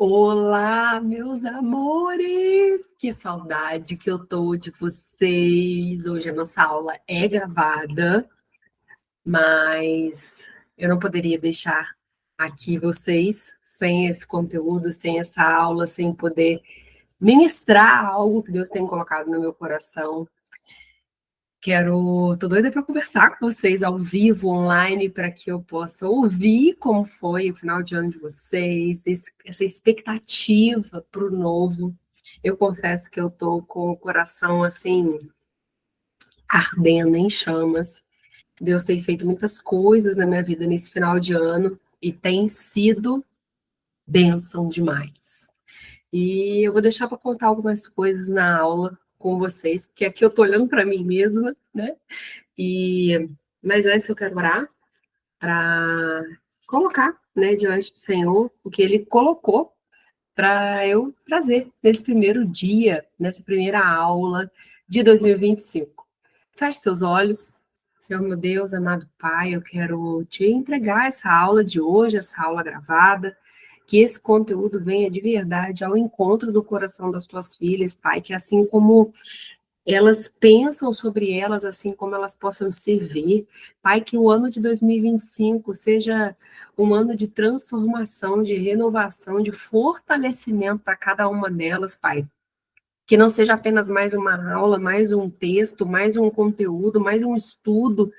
Olá, meus amores! Que saudade que eu tô de vocês. Hoje a nossa aula é gravada, mas eu não poderia deixar aqui vocês sem esse conteúdo, sem essa aula, sem poder ministrar algo que Deus tem colocado no meu coração. Tô doida para conversar com vocês ao vivo, online, para que eu possa ouvir como foi o final de ano de vocês, essa expectativa para o novo. Eu confesso que eu estou com o coração assim ardendo em chamas. Deus tem feito muitas coisas na minha vida nesse final de ano e tem sido bênção demais. E eu vou deixar para contar algumas coisas na aula com vocês, porque aqui eu estou olhando para mim mesma, né? Mas antes eu quero orar para colocar, né, diante do Senhor o que Ele colocou para eu trazer nesse primeiro dia, nessa primeira aula de 2025. Feche seus olhos. Senhor meu Deus, amado Pai, eu quero te entregar essa aula de hoje, essa aula gravada, que esse conteúdo venha de verdade ao encontro do coração das tuas filhas, Pai, que assim como elas pensam sobre elas assim como elas possam servir. Pai, que o ano de 2025 seja um ano de transformação, de renovação, de fortalecimento para cada uma delas, Pai. Que não seja apenas mais uma aula, mais um texto, mais um conteúdo, mais um estudo,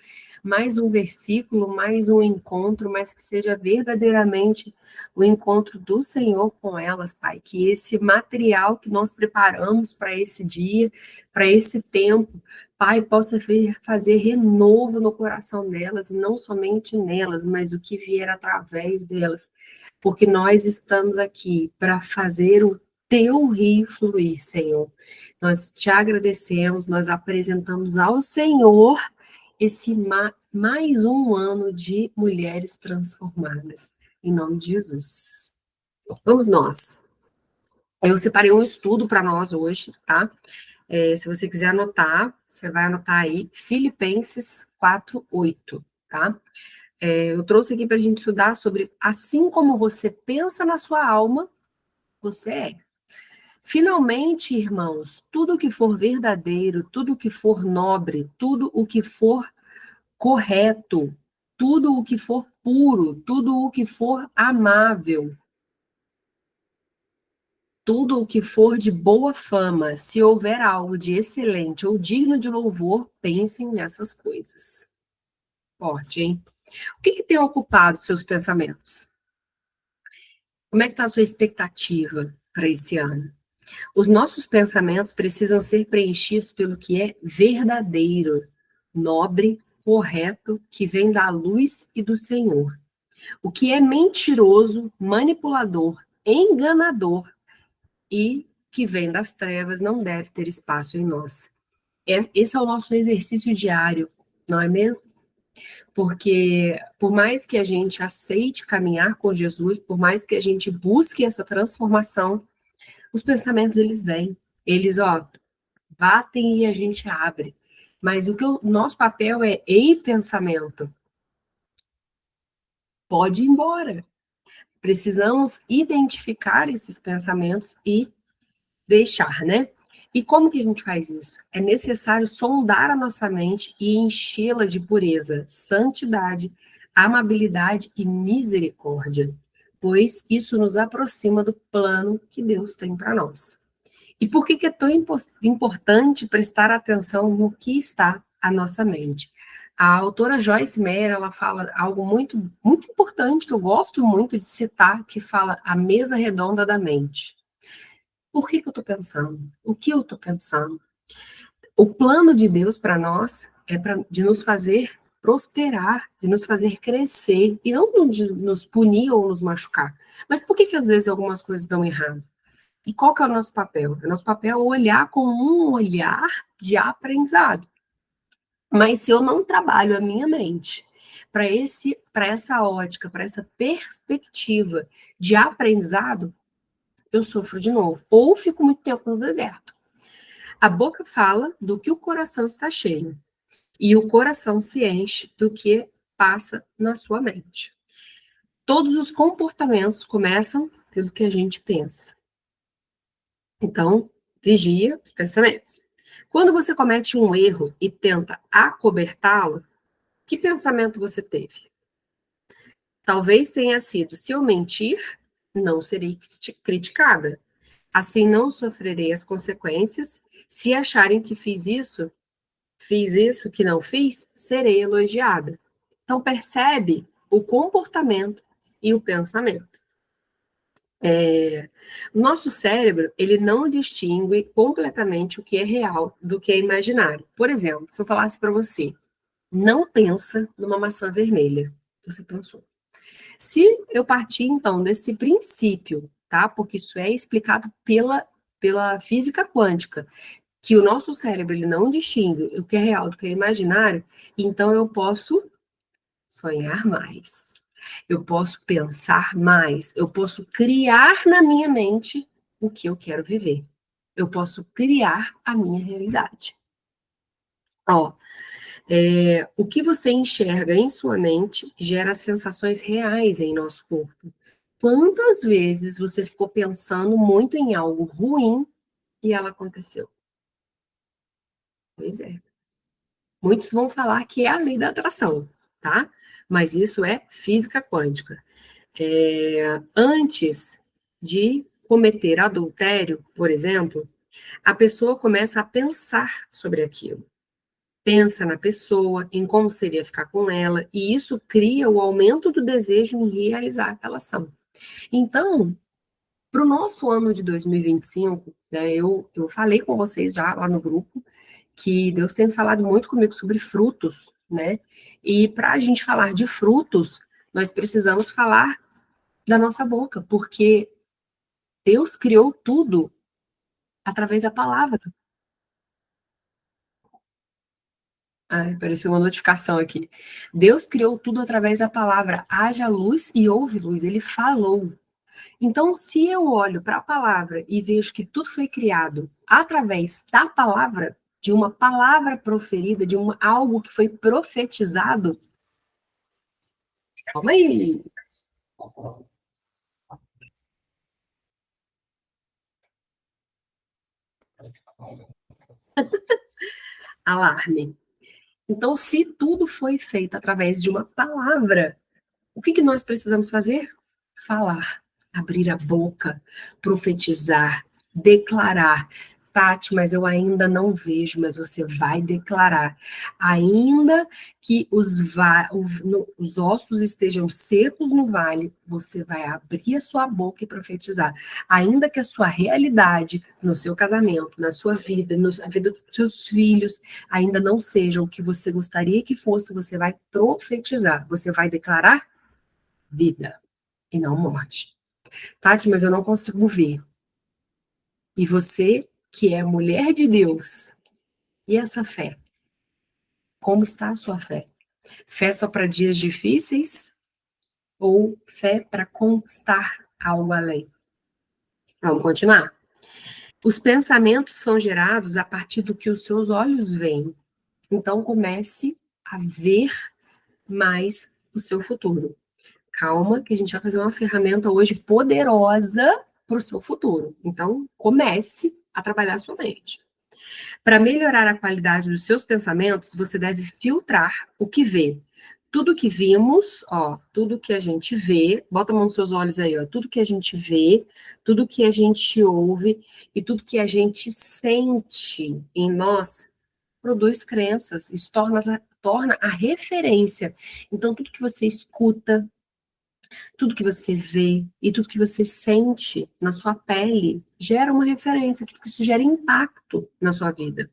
mais um versículo, mais um encontro, mas que seja verdadeiramente o encontro do Senhor com elas, Pai. Que esse material que nós preparamos para esse dia, para esse tempo, Pai, possa fazer renovo no coração delas, e não somente nelas, mas o que vier através delas. Porque nós estamos aqui para fazer o teu rio fluir, Senhor. Nós te agradecemos, nós apresentamos ao Senhor esse mais um ano de mulheres transformadas. Em nome de Jesus. Vamos nós. Eu separei um estudo para nós hoje, tá? Se você quiser anotar, você vai anotar aí Filipenses 4:8, tá? Eu trouxe aqui para a gente estudar sobre assim como você pensa na sua alma, você é. Finalmente, irmãos, tudo o que for verdadeiro, tudo o que for nobre, tudo o que for correto, tudo o que for puro, tudo o que for amável, tudo o que for de boa fama, se houver algo de excelente ou digno de louvor, pensem nessas coisas. Forte, hein? O que tem ocupado seus pensamentos? Como é que está a sua expectativa para esse ano? Os nossos pensamentos precisam ser preenchidos pelo que é verdadeiro, nobre, correto, que vem da luz e do Senhor. O que é mentiroso, manipulador, enganador e que vem das trevas não deve ter espaço em nós. Esse é o nosso exercício diário, não é mesmo? Porque por mais que a gente aceite caminhar com Jesus, por mais que a gente busque essa transformação, os pensamentos eles vêm, eles batem e a gente abre. Mas o nosso papel é, ei, pensamento, pode ir embora. Precisamos identificar esses pensamentos e deixar, né? E como que a gente faz isso? É necessário sondar a nossa mente e enchê-la de pureza, santidade, amabilidade e misericórdia, pois isso nos aproxima do plano que Deus tem para nós. E por que é tão importante prestar atenção no que está à nossa mente? A autora Joyce Meyer, ela fala algo muito, muito importante, que eu gosto muito de citar, que fala a mesa redonda da mente. Por que eu estou pensando? O que eu estou pensando? O plano de Deus para nós é de nos fazer prosperar, de nos fazer crescer, e não de nos punir ou nos machucar. Mas por que às vezes algumas coisas dão errado? E qual que é o nosso papel? O nosso papel é olhar com um olhar de aprendizado. Mas se eu não trabalho a minha mente para essa ótica, para essa perspectiva de aprendizado, eu sofro de novo. Ou fico muito tempo no deserto. A boca fala do que o coração está cheio. E o coração se enche do que passa na sua mente. Todos os comportamentos começam pelo que a gente pensa. Então, vigia os pensamentos. Quando você comete um erro e tenta acobertá-lo, que pensamento você teve? Talvez tenha sido: se eu mentir, não serei criticada. Assim não sofrerei as consequências. Se acharem que fiz isso que não fiz, serei elogiada. Então percebe o comportamento e o pensamento. O nosso cérebro, ele não distingue completamente o que é real do que é imaginário. Por exemplo, se eu falasse para você, não pensa numa maçã vermelha. Você pensou. Se eu partir, então, desse princípio, tá? Porque isso é explicado pela física quântica, que o nosso cérebro ele não distingue o que é real do que é imaginário, então eu posso sonhar mais. Eu posso pensar mais, eu posso criar na minha mente o que eu quero viver. Eu posso criar a minha realidade. Ó, o que você enxerga em sua mente gera sensações reais em nosso corpo. Quantas vezes você ficou pensando muito em algo ruim e ela aconteceu? Pois é. Muitos vão falar que é a lei da atração, tá? Mas isso é física quântica. Antes de cometer adultério, por exemplo, a pessoa começa a pensar sobre aquilo. Pensa na pessoa, em como seria ficar com ela, e isso cria o aumento do desejo em realizar aquela ação. Então, para o nosso ano de 2025, né, eu falei com vocês já lá no grupo, que Deus tem falado muito comigo sobre frutos, né? E para a gente falar de frutos, nós precisamos falar da nossa boca, porque Deus criou tudo através da palavra. Ai, apareceu uma notificação aqui. Deus criou tudo através da palavra. Haja luz e houve luz. Ele falou. Então, se eu olho para a palavra e vejo que tudo foi criado através da palavra, de uma palavra proferida, algo que foi profetizado, calma aí, alarme. Então, se tudo foi feito através de uma palavra, o que nós precisamos fazer? Falar, abrir a boca, profetizar, declarar. Tati, mas eu ainda não vejo, mas você vai declarar. Ainda que os ossos estejam secos no vale, você vai abrir a sua boca e profetizar. Ainda que a sua realidade, no seu casamento, na sua vida, na vida dos seus filhos, ainda não seja o que você gostaria que fosse, você vai profetizar. Você vai declarar vida e não morte. Tati, mas eu não consigo ver. E você, que é mulher de Deus, e essa fé? Como está a sua fé? Fé só para dias difíceis ou fé para conquistar algo além? Vamos continuar? Os pensamentos são gerados a partir do que os seus olhos veem. Então comece a ver mais o seu futuro. Calma, que a gente vai fazer uma ferramenta hoje poderosa para o seu futuro. Então, comece a trabalhar a sua mente. Para melhorar a qualidade dos seus pensamentos, você deve filtrar o que vê. Tudo que vimos, ó, tudo que a gente vê, bota a mão nos seus olhos aí, ó, tudo que a gente vê, tudo que a gente ouve e tudo que a gente sente em nós produz crenças, isso torna a referência. Então, tudo que você escuta, tudo que você vê e tudo que você sente na sua pele gera uma referência, tudo que isso gera impacto na sua vida.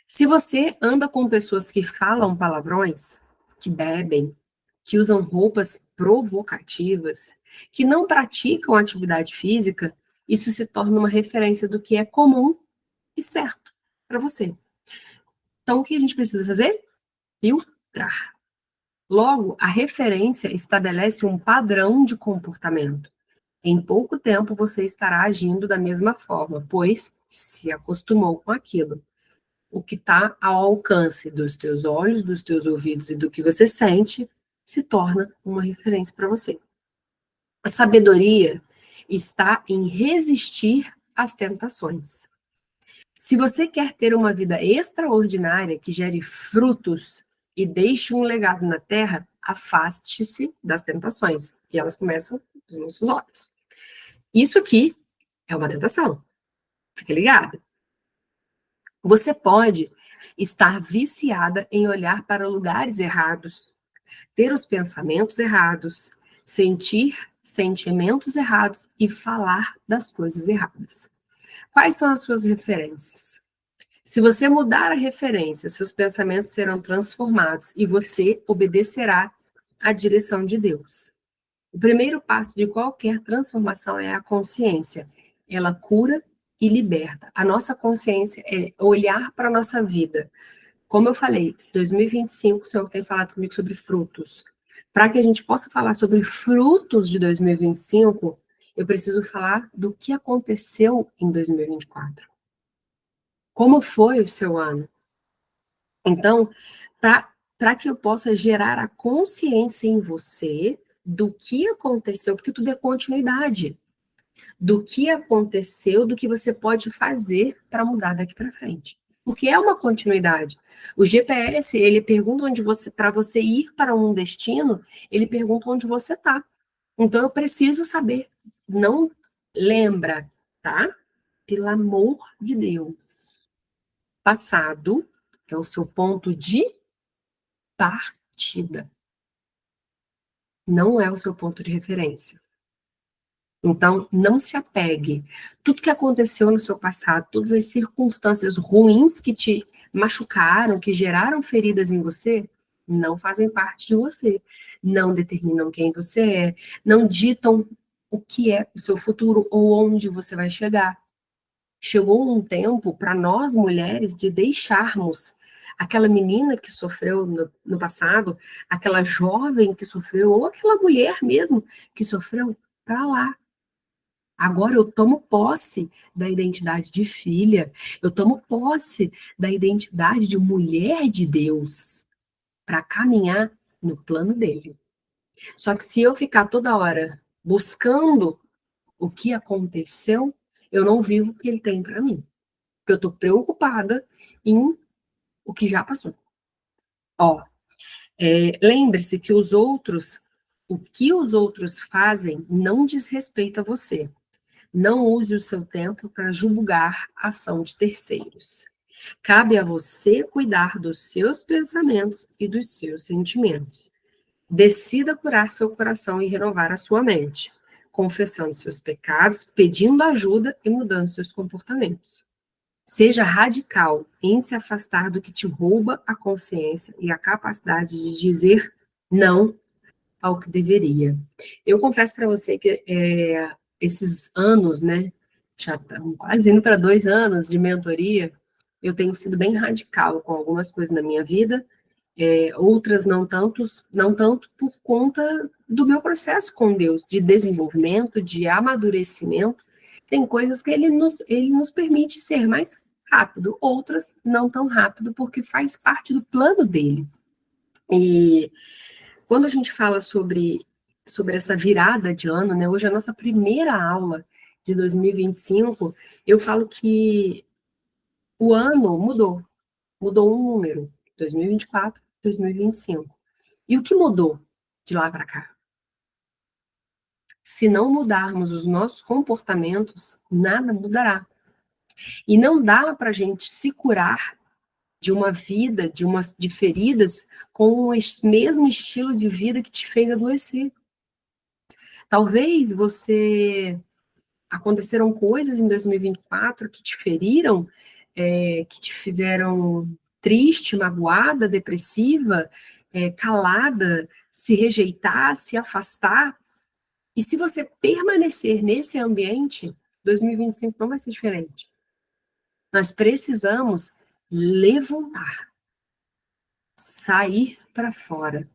Se você anda com pessoas que falam palavrões, que bebem, que usam roupas provocativas, que não praticam atividade física, isso se torna uma referência do que é comum e certo para você. Então, o que a gente precisa fazer? Filtrar. Logo, a referência estabelece um padrão de comportamento. Em pouco tempo você estará agindo da mesma forma, pois se acostumou com aquilo. O que está ao alcance dos teus olhos, dos teus ouvidos e do que você sente, se torna uma referência para você. A sabedoria está em resistir às tentações. Se você quer ter uma vida extraordinária que gere frutos e deixe um legado na terra, afaste-se das tentações. E elas começam dos nossos olhos. Isso aqui é uma tentação. Fique ligado. Você pode estar viciada em olhar para lugares errados, ter os pensamentos errados, sentir sentimentos errados e falar das coisas erradas. Quais são as suas referências? Se você mudar a referência, seus pensamentos serão transformados e você obedecerá à direção de Deus. O primeiro passo de qualquer transformação é a consciência. Ela cura e liberta. A nossa consciência é olhar para a nossa vida. Como eu falei, 2025, o Senhor tem falado comigo sobre frutos. Para que a gente possa falar sobre frutos de 2025, eu preciso falar do que aconteceu em 2024. Como foi o seu ano? Então, para que eu possa gerar a consciência em você do que aconteceu, porque tudo é continuidade, do que aconteceu, do que você pode fazer para mudar daqui para frente. Porque é uma continuidade. O GPS, ele pergunta onde você, para você ir para um destino, ele pergunta onde você está. Então eu preciso saber. Não lembra, tá? Pelo amor de Deus. Passado é o seu ponto de partida. Não é o seu ponto de referência. Então, não se apegue. Tudo que aconteceu no seu passado, todas as circunstâncias ruins que te machucaram, que geraram feridas em você, não fazem parte de você. Não determinam quem você é, não ditam o que é o seu futuro ou onde você vai chegar. Chegou um tempo para nós mulheres de deixarmos aquela menina que sofreu no passado, aquela jovem que sofreu, ou aquela mulher mesmo que sofreu, para lá. Agora eu tomo posse da identidade de filha, eu tomo posse da identidade de mulher de Deus para caminhar no plano dele. Só que se eu ficar toda hora buscando o que aconteceu, eu não vivo o que ele tem para mim. Porque eu estou preocupada em o que já passou. Ó, lembre-se que o que os outros fazem não diz respeito a você. Não use o seu tempo para julgar a ação de terceiros. Cabe a você cuidar dos seus pensamentos e dos seus sentimentos. Decida curar seu coração e renovar a sua mente, confessando seus pecados, pedindo ajuda e mudando seus comportamentos. Seja radical em se afastar do que te rouba a consciência e a capacidade de dizer não ao que deveria. Eu confesso para você que esses anos, né, já estão quase indo para 2 anos de mentoria, eu tenho sido bem radical com algumas coisas na minha vida, outras não tanto por conta do meu processo com Deus, de desenvolvimento, de amadurecimento. Tem coisas que ele nos permite ser mais rápido, outras não tão rápido, porque faz parte do plano dele. E quando a gente fala sobre essa virada de ano, né? Hoje é a nossa primeira aula de 2025, eu falo que o ano mudou um número, 2024, 2025. E o que mudou de lá para cá? Se não mudarmos os nossos comportamentos, nada mudará. E não dá para a gente se curar de uma vida, de feridas, com o mesmo estilo de vida que te fez adoecer. Talvez aconteceram coisas em 2024 que te feriram, que te fizeram triste, magoada, depressiva, calada, se rejeitar, se afastar. E se você permanecer nesse ambiente, 2025 não vai ser diferente. Nós precisamos levantar, sair para fora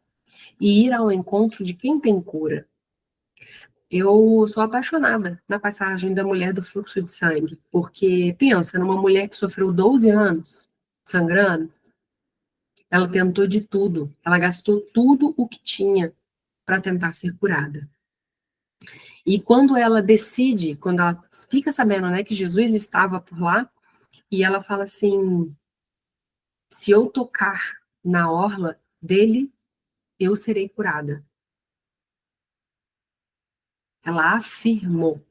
e ir ao encontro de quem tem cura. Eu sou apaixonada na passagem da mulher do fluxo de sangue, porque pensa numa mulher que sofreu 12 anos sangrando, ela tentou de tudo, ela gastou tudo o que tinha para tentar ser curada. E quando ela decide, quando ela fica sabendo, né, que Jesus estava por lá, e ela fala assim: se eu tocar na orla dele, eu serei curada. Ela afirmou.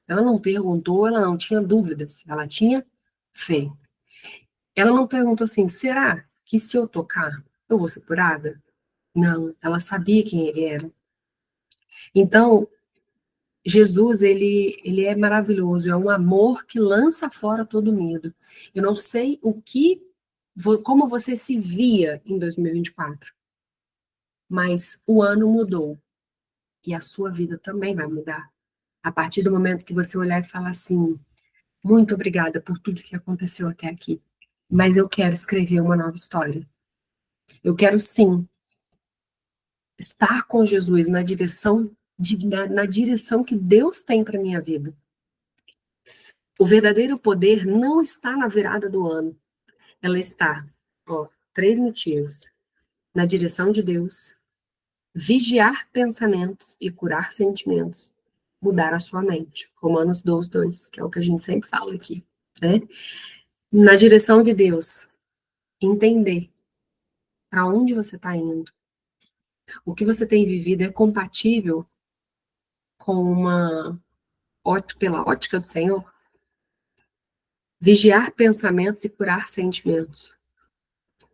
Ela não perguntou, ela não tinha dúvidas, ela tinha fé. Ela não perguntou assim: será que se eu tocar, eu vou ser curada? Não, ela sabia quem ele era. Então, Jesus, ele é maravilhoso, é um amor que lança fora todo medo. Eu não sei como você se via em 2024, mas o ano mudou e a sua vida também vai mudar. A partir do momento que você olhar e falar assim: muito obrigada por tudo que aconteceu até aqui, mas eu quero escrever uma nova história. Eu quero sim estar com Jesus na direção na direção que Deus tem para minha vida. O verdadeiro poder não está na virada do ano. Ela está, ó, 3 motivos: na direção de Deus, vigiar pensamentos e curar sentimentos, mudar a sua mente. Romanos 12:2, que é o que a gente sempre fala aqui, né? Na direção de Deus, entender para onde você está indo. O que você tem vivido é compatível com pela ótica do Senhor? Vigiar pensamentos e curar sentimentos.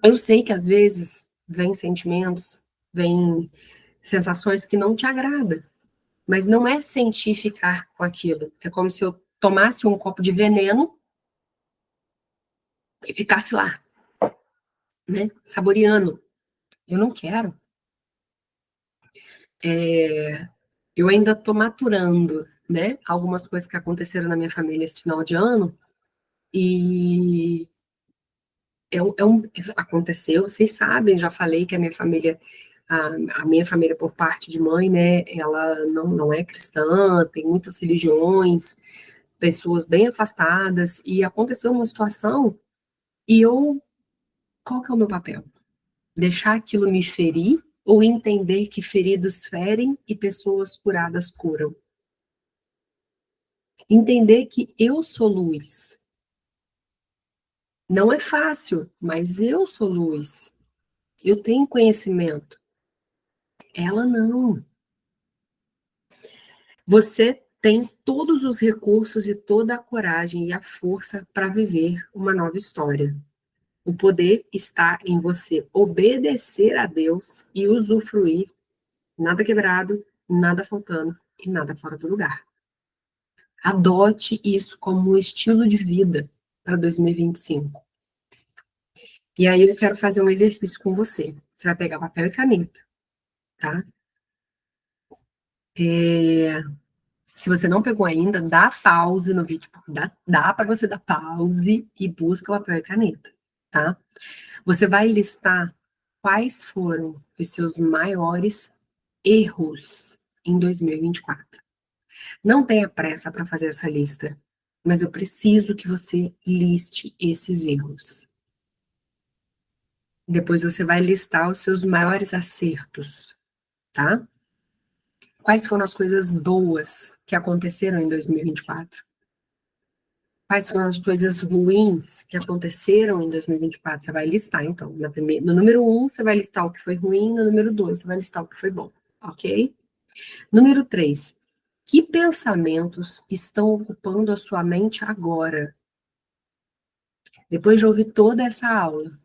Eu sei que às vezes vem sentimentos, vem sensações que não te agradam, mas não é sentir ficar com aquilo. É como se eu tomasse um copo de veneno e ficasse lá, né, saboreando. Eu não quero. Eu ainda estou maturando, né, algumas coisas que aconteceram na minha família esse final de ano, e aconteceu, vocês sabem, já falei que a minha família por parte de mãe, né, ela não é cristã, tem muitas religiões, pessoas bem afastadas, e aconteceu uma situação, e qual que é o meu papel? Deixar aquilo me ferir, ou entender que feridos ferem e pessoas curadas curam? Entender que eu sou luz. Não é fácil, mas eu sou luz. Eu tenho conhecimento. Ela não. Você tem todos os recursos e toda a coragem e a força para viver uma nova história. O poder está em você obedecer a Deus e usufruir, nada quebrado, nada faltando e nada fora do lugar. Adote isso como um estilo de vida para 2025. E aí eu quero fazer um exercício com você. Você vai pegar papel e caneta, tá? Se você não pegou ainda, dá pause no vídeo, porque dá para você dar pause e busca papel e caneta, tá? Você vai listar quais foram os seus maiores erros em 2024. Não tenha pressa para fazer essa lista, mas eu preciso que você liste esses erros. Depois você vai listar os seus maiores acertos, tá? Quais foram as coisas boas que aconteceram em 2024? Quais foram as coisas ruins que aconteceram em 2024? Você vai listar, então. No número 1, você vai listar o que foi ruim, no número 2, você vai listar o que foi bom, ok? Número 3, que pensamentos estão ocupando a sua mente agora? Depois de ouvir toda essa aula,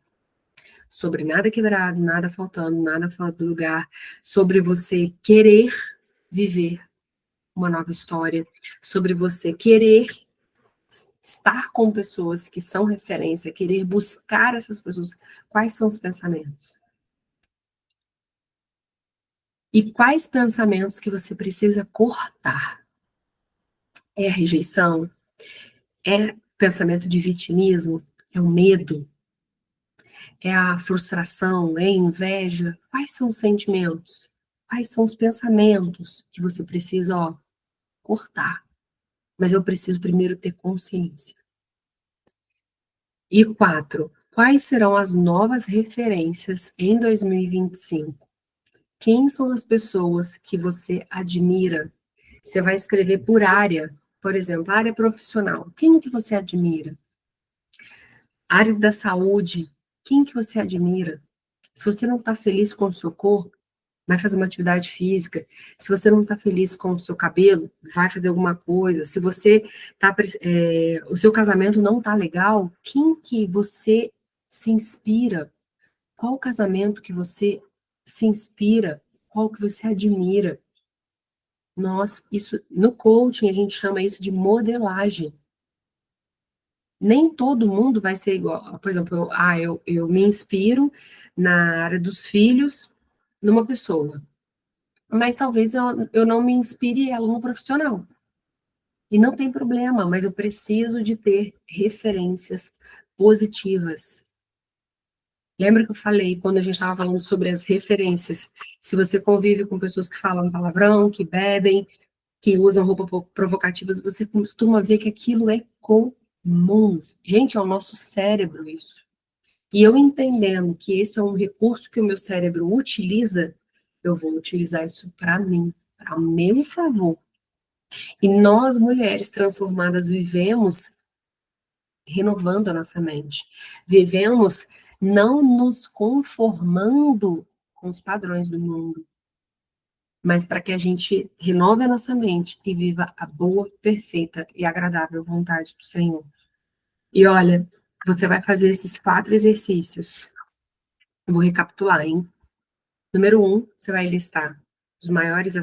sobre nada quebrado, nada faltando, nada fora do lugar, sobre você querer viver uma nova história, sobre você querer estar com pessoas que são referência, querer buscar essas pessoas, quais são os pensamentos? E quais pensamentos que você precisa cortar? É a rejeição? É pensamento de vitimismo? É o medo? É a frustração? É a inveja? Quais são os sentimentos? Quais são os pensamentos que você precisa, cortar? Mas eu preciso primeiro ter consciência. E 4, quais serão as novas referências em 2025? Quem são as pessoas que você admira, Você vai escrever por área, por exemplo, área profissional. Quem que você admira? Área da saúde. Quem que você admira? Se você não está feliz com o seu corpo, vai fazer uma atividade física. Se você não está feliz com o seu cabelo, vai fazer alguma coisa. Se você tá, o seu casamento não está legal, quem que você se inspira? Qual casamento que você se inspira? Qual que você admira? Nós, isso, no coaching, a gente chama isso de modelagem. Nem todo mundo vai ser igual. Por exemplo, eu me inspiro na área dos filhos numa pessoa. Mas talvez eu não me inspire ela no profissional. E não tem problema, mas eu preciso de ter referências positivas. Lembra que eu falei, quando a gente estava falando sobre as referências, se você convive com pessoas que falam palavrão, que bebem, que usam roupas provocativas, você costuma ver que aquilo é comum. Gente, é o nosso cérebro isso. E eu entendendo que esse é um recurso que o meu cérebro utiliza, eu vou utilizar isso para mim, a meu favor. E nós, mulheres transformadas, vivemos renovando a nossa mente. Vivemos não nos conformando com os padrões do mundo, mas para que a gente renove a nossa mente e viva a boa, perfeita e agradável vontade do Senhor. E olha, você vai fazer esses 4 exercícios. Eu vou recapitular, hein? Número 1, você vai listar os maiores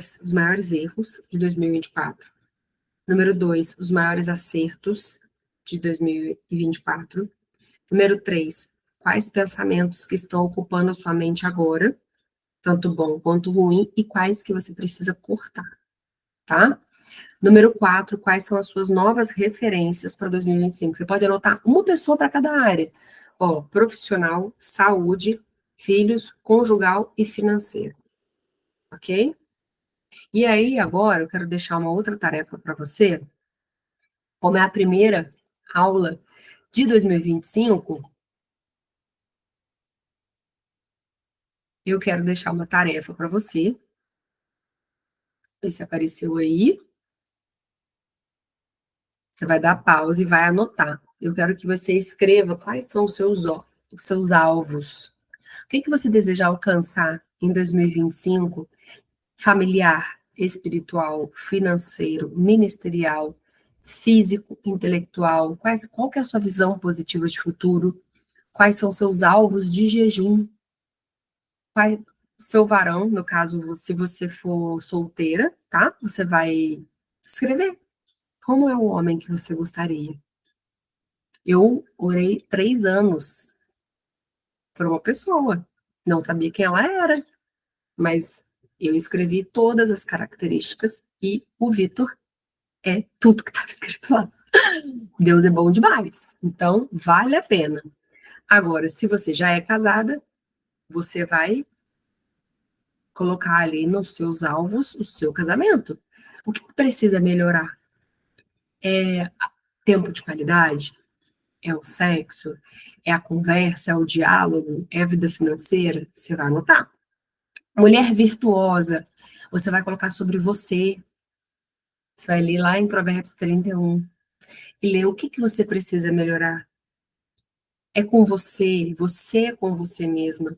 erros de 2024. Número 2, os maiores acertos de 2024. Número 3, quais pensamentos que estão ocupando a sua mente agora, tanto bom quanto ruim, e quais que você precisa cortar, tá? Número 4, quais são as suas novas referências para 2025? Você pode anotar uma pessoa para cada área. Ó, profissional, saúde, filhos, conjugal e financeiro. Ok? E aí, agora, eu quero deixar uma outra tarefa para você. Como é a primeira aula de 2025, eu quero deixar uma tarefa para você. Ver se apareceu aí. Você vai dar pausa e vai anotar. Eu quero que você escreva quais são os seus alvos. O que você deseja alcançar em 2025? Familiar, espiritual, financeiro, ministerial, físico, intelectual. Qual que é a sua visão positiva de futuro? Quais são seus alvos de jejum? Seu varão, no caso, se você for solteira, tá? Você vai escrever como é o homem que você gostaria. Eu orei 3 anos por uma pessoa. Não sabia quem ela era, mas eu escrevi todas as características e o Vitor é tudo que está escrito lá. Deus é bom demais. Então, vale a pena. Agora, se você já é casada, você vai colocar ali nos seus alvos o seu casamento. O que precisa melhorar? É tempo de qualidade? É o sexo? É a conversa? É o diálogo? É a vida financeira? Você vai anotar. Mulher virtuosa, você vai colocar sobre você. Você vai ler lá em Provérbios 31 e ler o que você precisa melhorar. É com você é com você mesma.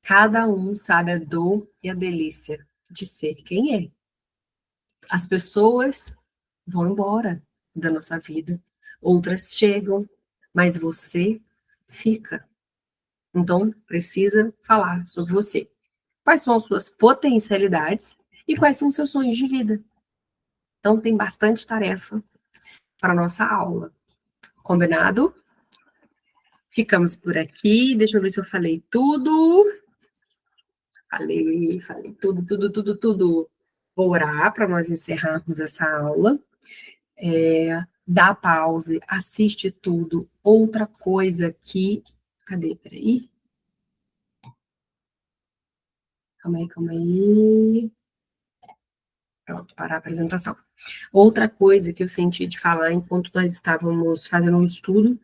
Cada um sabe a dor e a delícia de ser quem é. As pessoas vão embora da nossa vida, outras chegam, mas você fica. Então, precisa falar sobre você. Quais são as suas potencialidades e quais são os seus sonhos de vida? Então, tem bastante tarefa para a nossa aula. Combinado? Ficamos por aqui. Deixa eu ver se eu falei tudo. Falei tudo. Vou orar para nós encerrarmos essa aula. Dá pause, assiste tudo. Outra coisa que. Cadê? Peraí. Calma aí. Pronto, parar a apresentação. Outra coisa que eu senti de falar enquanto nós estávamos fazendo um estudo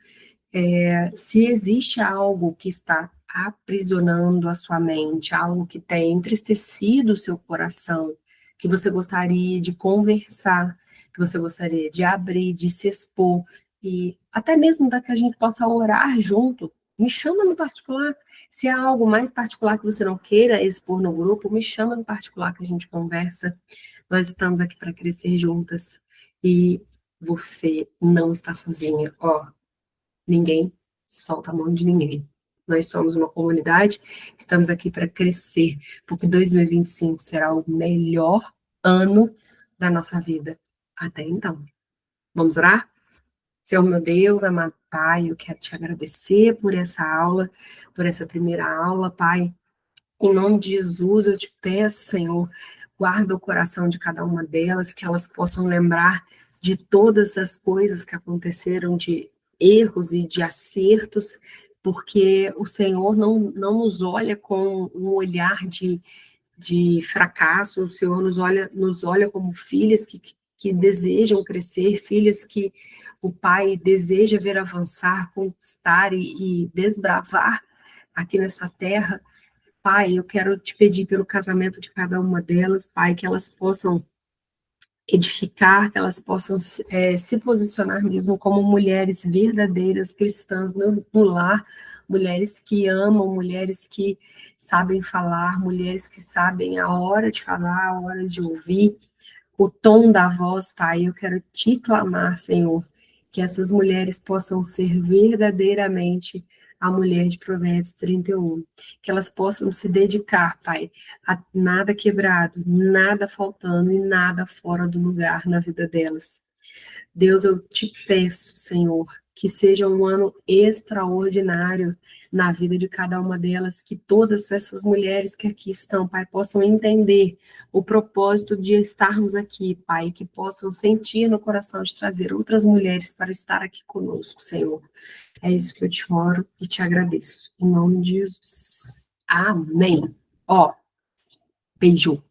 se existe algo que está aprisionando a sua mente, algo que tem entristecido o seu coração, que você gostaria de conversar, que você gostaria de abrir, de se expor, e até mesmo da que a gente possa orar junto. Me chama no particular. Se há algo mais particular que você não queira expor no grupo, me chama no particular que a gente conversa. Nós estamos aqui para crescer juntas. E você não está sozinha. Ó, ninguém solta a mão de ninguém. Nós somos uma comunidade, estamos aqui para crescer, porque 2025 será o melhor ano da nossa vida. Até então. Vamos orar? Senhor meu Deus, amado Pai, eu quero te agradecer por essa aula, por essa primeira aula, Pai. Em nome de Jesus, eu te peço, Senhor, guarda o coração de cada uma delas, que elas possam lembrar de todas as coisas que aconteceram, de erros e de acertos, porque o Senhor não nos olha com um olhar de fracasso, o Senhor nos olha como filhas que desejam crescer, filhas que o Pai deseja ver avançar, conquistar e desbravar aqui nessa terra. Pai, eu quero te pedir pelo casamento de cada uma delas, Pai, que elas possam edificar, que elas possam se posicionar mesmo como mulheres verdadeiras cristãs no lar, mulheres que amam, mulheres que sabem falar, mulheres que sabem a hora de falar, a hora de ouvir, o tom da voz, Pai. Eu quero te clamar, Senhor, que essas mulheres possam ser verdadeiramente a mulher de Provérbios 31, que elas possam se dedicar, Pai, a nada quebrado, nada faltando e nada fora do lugar na vida delas. Deus, eu te peço, Senhor, que seja um ano extraordinário na vida de cada uma delas, que todas essas mulheres que aqui estão, Pai, possam entender o propósito de estarmos aqui, Pai, que possam sentir no coração de trazer outras mulheres para estar aqui conosco, Senhor. É isso que eu te oro e te agradeço. Em nome de Jesus. Amém. Ó, beijo.